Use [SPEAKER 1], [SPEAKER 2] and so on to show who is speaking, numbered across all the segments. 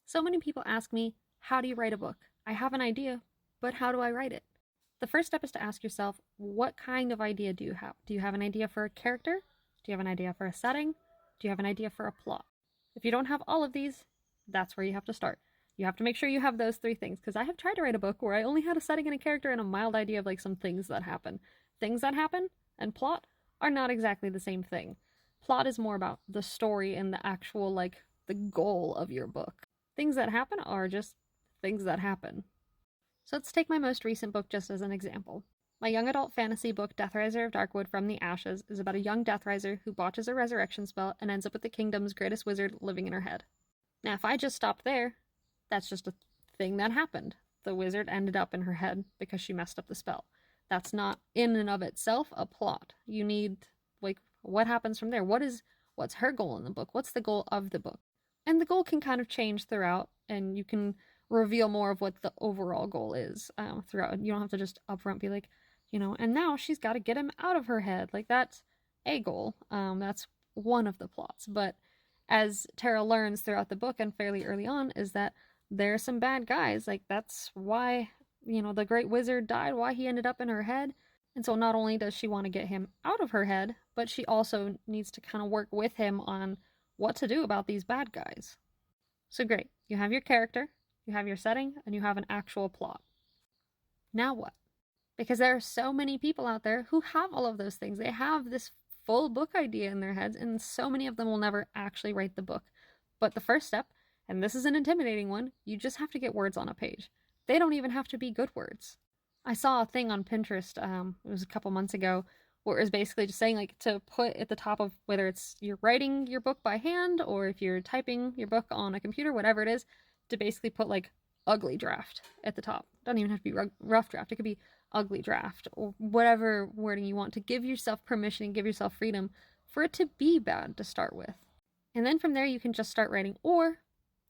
[SPEAKER 1] So many people ask me, how do you write a book? I have an idea, but how do I write it? The first step is to ask yourself, what kind of idea do you have? Do you have an idea for a character? Do you have an idea for a setting? Do you have an idea for a plot? If you don't have all of these, that's where you have to start. You have to make sure you have those three things, because I have tried to write a book where I only had a setting and a character and a mild idea of like some things that happen. Things that happen and plot are not exactly the same thing. Plot is more about the story and the actual, like, the goal of your book. Things that happen are just things that happen. So let's take my most recent book just as an example. My young adult fantasy book, Deathriser of Darkwood from the Ashes, is about a young Deathriser who botches a resurrection spell and ends up with the kingdom's greatest wizard living in her head. Now, if I just stopped there, that's just a thing that happened. The wizard ended up in her head because she messed up the spell. That's not in and of itself a plot. You need, like, what happens from there? What's her goal in the book? What's the goal of the book? And the goal can kind of change throughout, and you can reveal more of what the overall goal is throughout. You don't have to just upfront be like, and now she's got to get him out of her head. Like, that's a goal. That's one of the plots. But as Tara learns throughout the book and fairly early on, is that there are some bad guys. Like, that's why, the great wizard died, why he ended up in her head. And so not only does she want to get him out of her head, but she also needs to kind of work with him on what to do about these bad guys. So great, you have your character, you have your setting, and you have an actual plot. Now what? Because there are so many people out there who have all of those things. They have this full book idea in their heads, and so many of them will never actually write the book. But the first step, and this is an intimidating one, you just have to get words on a page. They don't even have to be good words. I saw a thing on Pinterest, it was a couple months ago, where it was basically just saying, like, to put at the top of whether it's you're writing your book by hand or if you're typing your book on a computer, whatever it is, to basically put, like, ugly draft at the top. It doesn't even have to be rough draft. It could be ugly draft or whatever wording you want, to give yourself permission and give yourself freedom for it to be bad to start with. And then from there, you can just start writing. Or,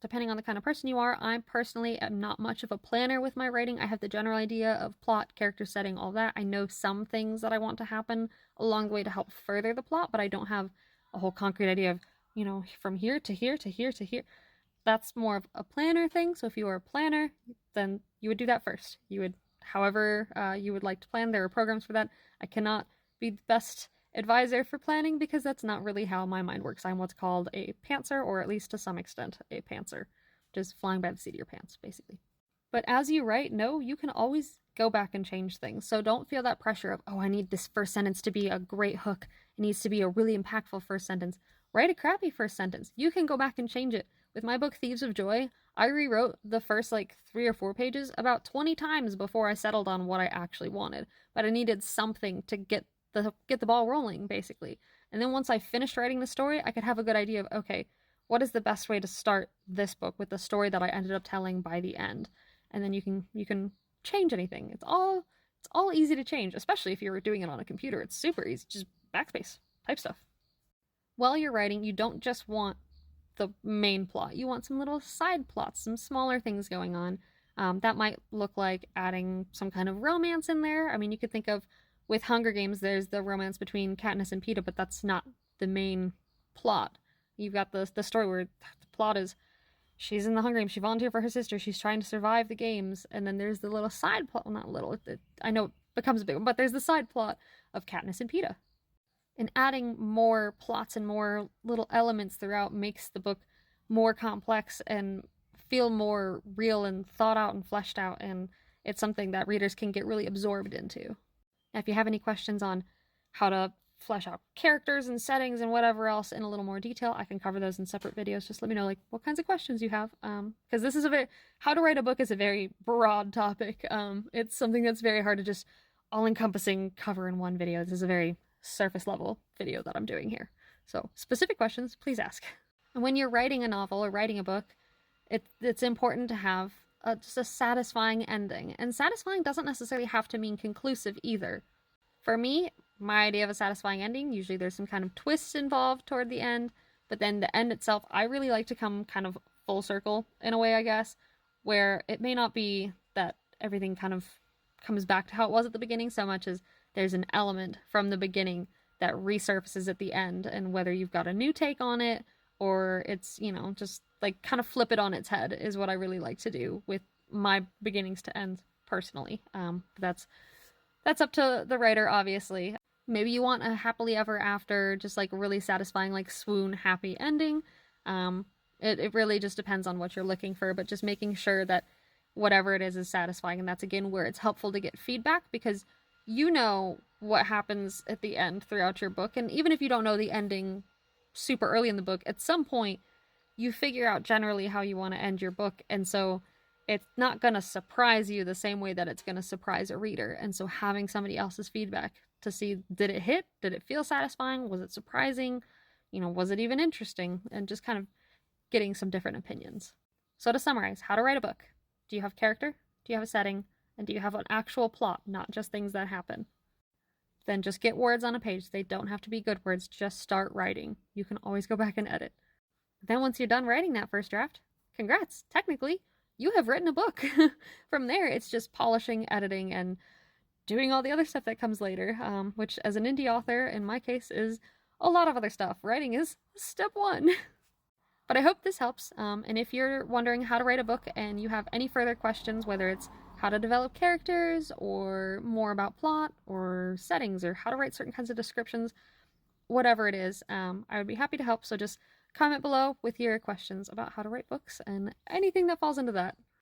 [SPEAKER 1] depending on the kind of person you are, I personally am not much of a planner with my writing. I have the general idea of plot, character setting, all that. I know some things that I want to happen along the way to help further the plot, but I don't have a whole concrete idea of, from here to here to here to here. That's more of a planner thing. So if you are a planner, then you would do that first. You would, however you would like to plan. There are programs for that. I cannot be the best advisor for planning because that's not really how my mind works. I'm what's called a pantser, or at least to some extent a pantser, just flying by the seat of your pants, basically. But as you write, you can always go back and change things. So don't feel that pressure of, I need this first sentence to be a great hook. It needs to be a really impactful first sentence. Write a crappy first sentence. You can go back and change it. With my book, Thieves of Joy, I rewrote the first, 3 or 4 pages about 20 times before I settled on what I actually wanted. But I needed something to get the ball rolling, basically. And then once I finished writing the story, I could have a good idea of, okay, what is the best way to start this book with the story that I ended up telling by the end? And then you can change anything. It's all easy to change, especially if you're doing it on a computer. It's super easy. Just backspace, type stuff. While you're writing, you don't just want the main plot. You want some little side plots, some smaller things going on. That might look like adding some kind of romance in there. I mean, you could think of, with Hunger Games, there's the romance between Katniss and Peeta, but that's not the main plot. You've got the story where the plot is she's in the Hunger Games, she volunteered for her sister, she's trying to survive the games, and then there's the little side plot, well, not little, I know it becomes a big one, but there's the side plot of Katniss and Peeta. And adding more plots and more little elements throughout makes the book more complex and feel more real and thought out and fleshed out, and it's something that readers can get really absorbed into. Now, if you have any questions on how to flesh out characters and settings and whatever else in a little more detail, I can cover those in separate videos. Just let me know what kinds of questions you have, because this is how to write a book is a very broad topic. It's something that's very hard to just all-encompassing cover in one video. This is a very surface level video that I'm doing here. So specific questions, please ask. And when you're writing a novel or writing a book, it's important to have just a satisfying ending. And satisfying doesn't necessarily have to mean conclusive either. For me, my idea of a satisfying ending, usually there's some kind of twist involved toward the end, but then the end itself, I really like to come kind of full circle in a way, I guess, where it may not be that everything kind of comes back to how it was at the beginning so much as there's an element from the beginning that resurfaces at the end, and whether you've got a new take on it or it's, just like kind of flip it on its head is what I really like to do with my beginnings to ends personally. That's up to the writer, obviously. Maybe you want a happily ever after, just like really satisfying, like swoon happy ending. Um, it really just depends on what you're looking for, but just making sure that whatever it is satisfying. And that's again where it's helpful to get feedback because you know what happens at the end throughout your book. And even if you don't know the ending super early in the book, at some point you figure out generally how you want to end your book. And so it's not going to surprise you the same way that it's going to surprise a reader. And so having somebody else's feedback to see, did it hit? Did it feel satisfying? Was it surprising? Was it even interesting? And just kind of getting some different opinions. So to summarize, how to write a book. Do you have character? Do you have a setting? And do you have an actual plot, not just things that happen? Then just get words on a page. They don't have to be good words. Just start writing. You can always go back and edit. Then once you're done writing that first draft, congrats. Technically, you have written a book. From there, it's just polishing, editing, and doing all the other stuff that comes later, which as an indie author, in my case, is a lot of other stuff. Writing is step one. But I hope this helps. And if you're wondering how to write a book and you have any further questions, whether it's how to develop characters or more about plot or settings or how to write certain kinds of descriptions, whatever it is, I would be happy to help. So just comment below with your questions about how to write books and anything that falls into that.